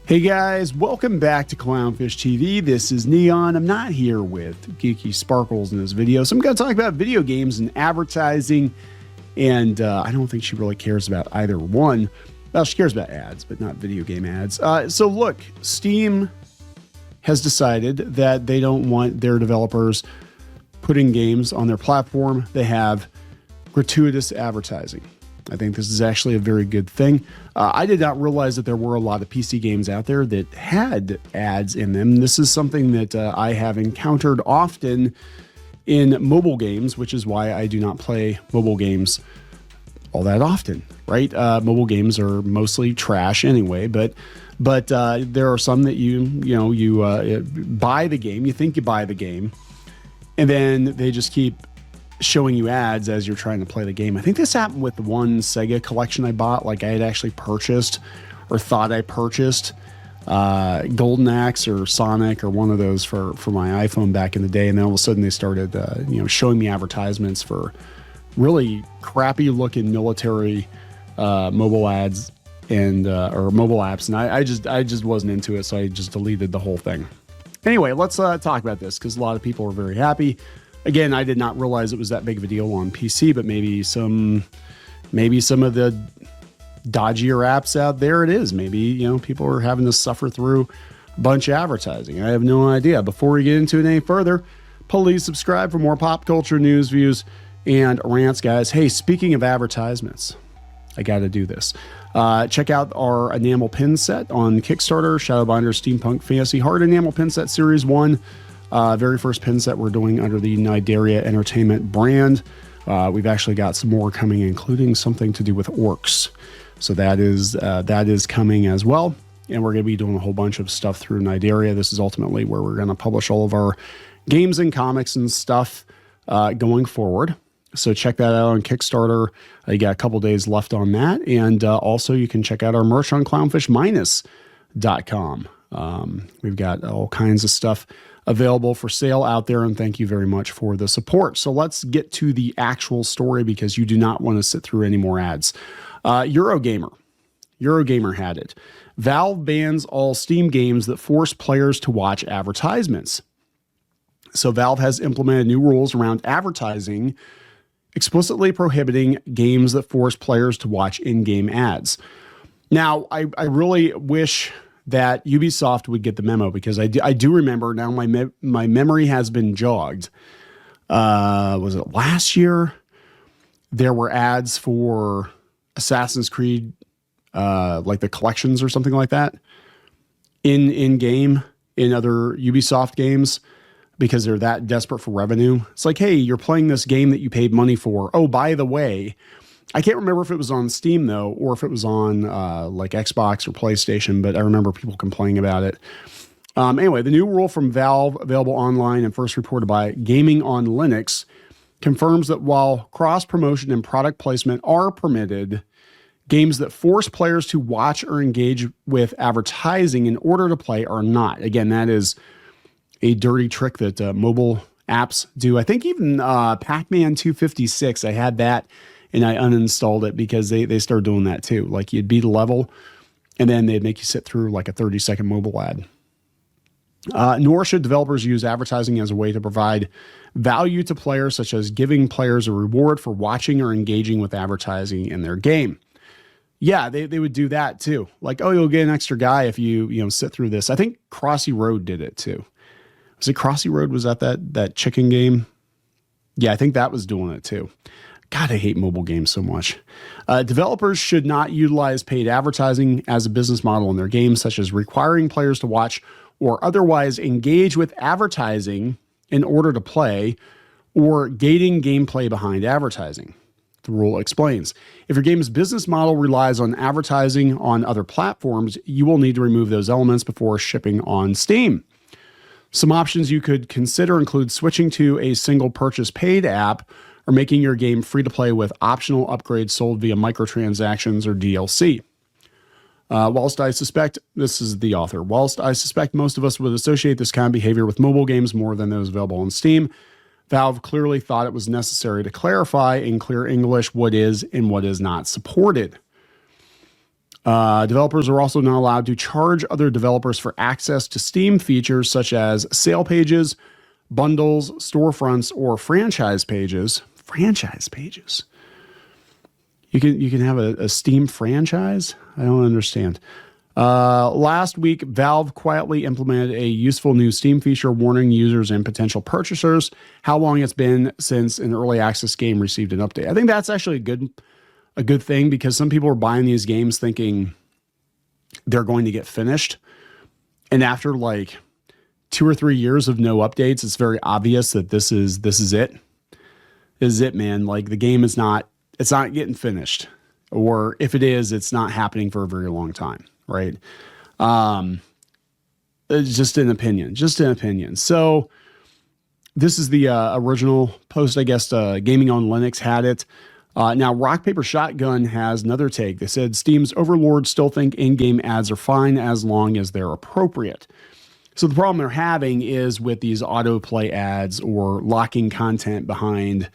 Hey guys, welcome back to Clownfish TV. This is Kneon. I'm not here with Geeky Sparkles in this video, so I'm going to talk about video games and advertising, and I don't think she really cares about either one. Well, she cares about ads, but not video game ads. So look, Steam has decided that they don't want their developers putting games on their platform. They have gratuitous advertising. I think this is actually a very good thing. I did not realize that there were a lot of PC games out there that had ads in them. This is something that I have encountered often in mobile games, which is why I do not play mobile games all that often, right? Mobile games are mostly trash anyway, but there are some that you buy the game, you think you buy the game, and then they just keep showing you ads as you're trying to play the game. I think this happened with one Sega collection I bought. Like I had actually purchased or thought I purchased Golden Axe or Sonic or one of those for my iPhone back in the day. And then all of a sudden they started showing me advertisements for really crappy looking military mobile ads and or mobile apps. And I just wasn't into it. So I just deleted the whole thing. Anyway, let's talk about this because a lot of people are very happy. Again, I did not realize it was that big of a deal on PC, but maybe some of the dodgier apps out there it is. Maybe, people are having to suffer through a bunch of advertising. I have no idea. Before we get into it any further, please subscribe for more pop culture news, views, and rants, guys. Hey, speaking of advertisements, I got to do this. Check out our enamel pin set on Kickstarter, Shadowbinder Steampunk Fantasy Hard Enamel Pin Set Series 1. Very first pin set we're doing under the Nidaria Entertainment brand. We've actually got some more coming, including something to do with orcs. So that is coming as well. And we're going to be doing a whole bunch of stuff through Nidaria. This is ultimately where we're going to publish all of our games and comics and stuff going forward. So check that out on Kickstarter. You got a couple days left on that. And also you can check out our merch on clownfishminus.com. We've got all kinds of stuff available for sale out there, and thank you very much for the support. So let's get to the actual story because you do not want to sit through any more ads. Eurogamer had it. Valve bans all Steam games that force players to watch advertisements. So Valve has implemented new rules around advertising, explicitly prohibiting games that force players to watch in-game ads. Now, I really wish that Ubisoft would get the memo because I do remember now my memory has been jogged. Was it last year? There were ads for Assassin's Creed, like the collections or something like that in game in other Ubisoft games because they're that desperate for revenue. It's like, hey, you're playing this game that you paid money for. Oh, by the way, I can't remember if it was on Steam, though, or if it was on like Xbox or PlayStation, but I remember people complaining about it. Anyway, the new rule from Valve, available online and first reported by Gaming on Linux, confirms that while cross-promotion and product placement are permitted, games that force players to watch or engage with advertising in order to play are not. Again, that is a dirty trick that mobile apps do. I think even Pac-Man 256, I had that, and I uninstalled it because they started doing that too. Like you'd beat a level and then they'd make you sit through like a 30-second mobile ad. Nor should developers use advertising as a way to provide value to players, such as giving players a reward for watching or engaging with advertising in their game. Yeah, they would do that too. Like, oh, you'll get an extra guy if you sit through this. I think Crossy Road did it too. Was it Crossy Road? Was that chicken game? Yeah, I think that was doing it too. God, I hate mobile games so much. Developers should not utilize paid advertising as a business model in their games, such as requiring players to watch or otherwise engage with advertising in order to play, or gating gameplay behind advertising. The rule explains, if your game's business model relies on advertising on other platforms, you will need to remove those elements before shipping on Steam. Some options you could consider include switching to a single purchase paid app or making your game free to play with optional upgrades sold via microtransactions or DLC. Whilst I suspect, this is the author, whilst I suspect most of us would associate this kind of behavior with mobile games more than those available on Steam, Valve clearly thought it was necessary to clarify in clear English what is and what is not supported. Developers are also not allowed to charge other developers for access to Steam features such as sale pages, bundles, storefronts, or franchise pages. Franchise pages. You can have a Steam franchise? I don't understand. Last week, Valve quietly implemented a useful new Steam feature warning users and potential purchasers how long it's been since an early access game received an update. I think that's actually a good thing, because some people are buying these games thinking they're going to get finished. And after like 2 or 3 years of no updates, it's very obvious that this is it. This is it, man. Like, the game it's not getting finished. Or if it is, it's not happening for a very long time. Right. It's just an opinion. So this is the original post, I guess. Gaming on Linux had it. Now, Rock Paper Shotgun has another take. They said Steam's overlords still think in-game ads are fine as long as they're appropriate. So the problem they're having is with these autoplay ads or locking content behind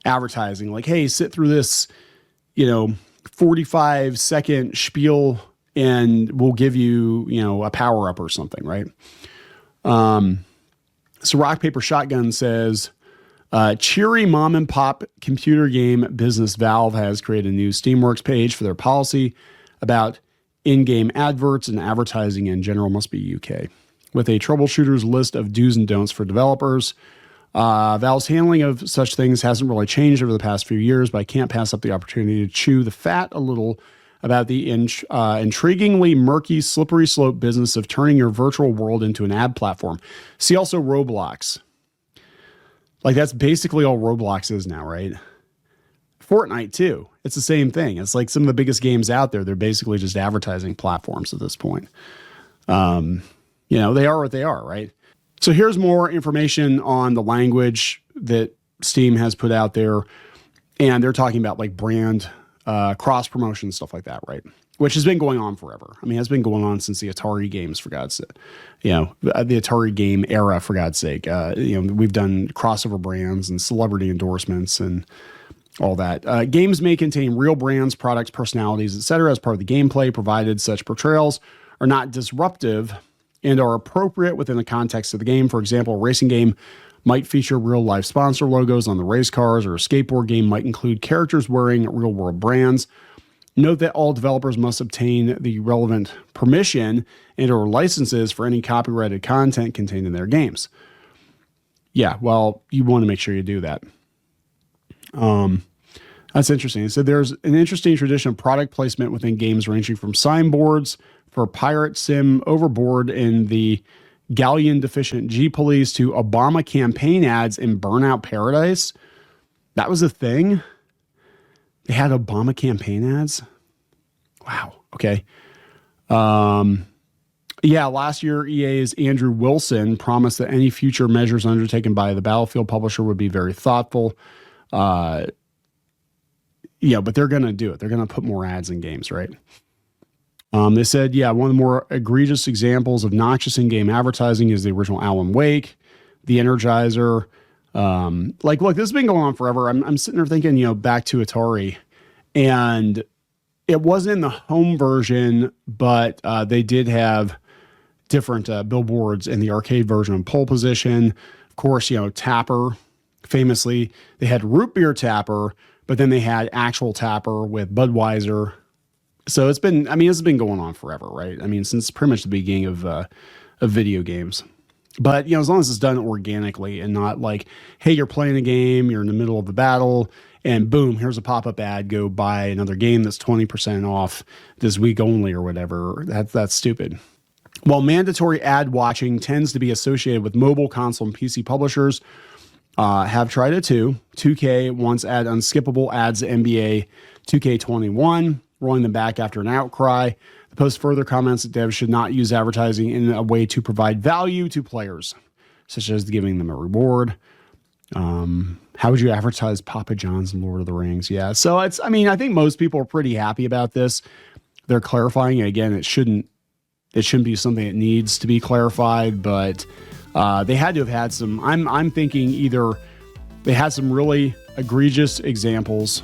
advertising. Like, hey, sit through this, 45-second spiel and we'll give you, a power-up or something, right? So Rock Paper Shotgun says, cheery mom and pop computer game business Valve has created a new Steamworks page for their policy about in-game adverts and advertising in general, must be UK, with a troubleshooter's list of do's and don'ts for developers. Valve's handling of such things hasn't really changed over the past few years, but I can't pass up the opportunity to chew the fat a little about the intriguingly murky, slippery slope business of turning your virtual world into an ad platform. See also Roblox. Like, that's basically all Roblox is now, right? Fortnite, too. It's the same thing. It's like some of the biggest games out there. They're basically just advertising platforms at this point. They are what they are, right? So here's more information on the language that Steam has put out there. And they're talking about like brand cross promotion, stuff like that, right? Which has been going on forever. I mean, it's been going on since the Atari games, for God's sake. The Atari game era, for God's sake. We've done crossover brands and celebrity endorsements and all that. Games may contain real brands, products, personalities, etc. as part of the gameplay, provided such portrayals are not disruptive and are appropriate within the context of the game. For example, a racing game might feature real-life sponsor logos on the race cars, or a skateboard game might include characters wearing real-world brands. Note that all developers must obtain the relevant permission and/or licenses for any copyrighted content contained in their games. Yeah, well, you want to make sure you do that. That's interesting. So there's an interesting tradition of product placement within games, ranging from signboards for Pirate Sim Overboard and the Galleon Deficient G-Police to Obama campaign ads in Burnout Paradise. That was a thing. They had Obama campaign ads. Wow. Okay. Last year, EA's Andrew Wilson promised that any future measures undertaken by the Battlefield publisher would be very thoughtful. But they're going to do it. They're going to put more ads in games, right? They said, one of the more egregious examples of noxious in-game advertising is the original Alan Wake, the Energizer. Look, this has been going on forever. I'm sitting there thinking, back to Atari, and it wasn't in the home version, but they did have different billboards in the arcade version of Pole Position. Of course, Tapper, famously, they had root beer Tapper, but then they had actual Tapper with Budweiser. So it's been going on forever, right? I mean, since pretty much the beginning of video games. But, as long as it's done organically and not like, hey, you're playing a game, you're in the middle of the battle, and boom, here's a pop-up ad, go buy another game that's 20% off this week only or whatever. That's stupid. While mandatory ad watching tends to be associated with mobile, console, and PC publishers, have tried it too. 2K once add unskippable ads at NBA 2K21, rolling them back after an outcry. The post further comments that devs should not use advertising in a way to provide value to players, such as giving them a reward. How would you advertise Papa John's and Lord of the Rings? Yeah. So I think most people are pretty happy about this. They're clarifying. Again, it shouldn't be something that needs to be clarified, but they had to have had some, I'm thinking either they had some really egregious examples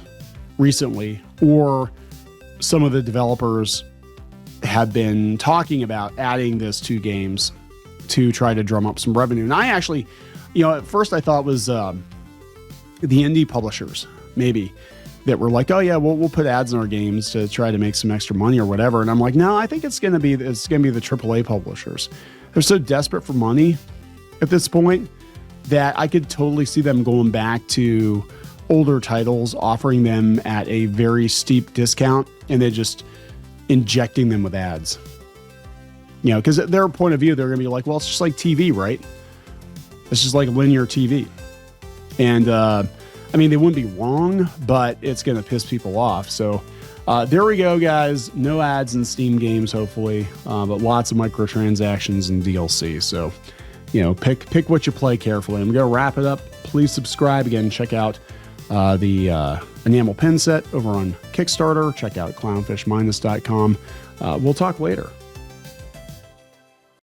recently, or some of the developers have been talking about adding this to games to try to drum up some revenue. And I actually, at first I thought it was the indie publishers, maybe, that were like, oh yeah, we'll put ads in our games to try to make some extra money or whatever. And I'm like, no, I think it's gonna be the AAA publishers. They're so desperate for money at this point that I could totally see them going back to older titles, offering them at a very steep discount, and then just injecting them with ads. Because at their point of view, they're going to be like, well, it's just like TV, right? It's just like linear TV. And, they wouldn't be wrong, but it's going to piss people off. So there we go, guys. No ads in Steam games, hopefully, but lots of microtransactions and DLC. So, pick what you play carefully. I'm going to wrap it up. Please subscribe. Again, check out the enamel pen set over on Kickstarter. Check out clownfishminus.com. We'll talk later.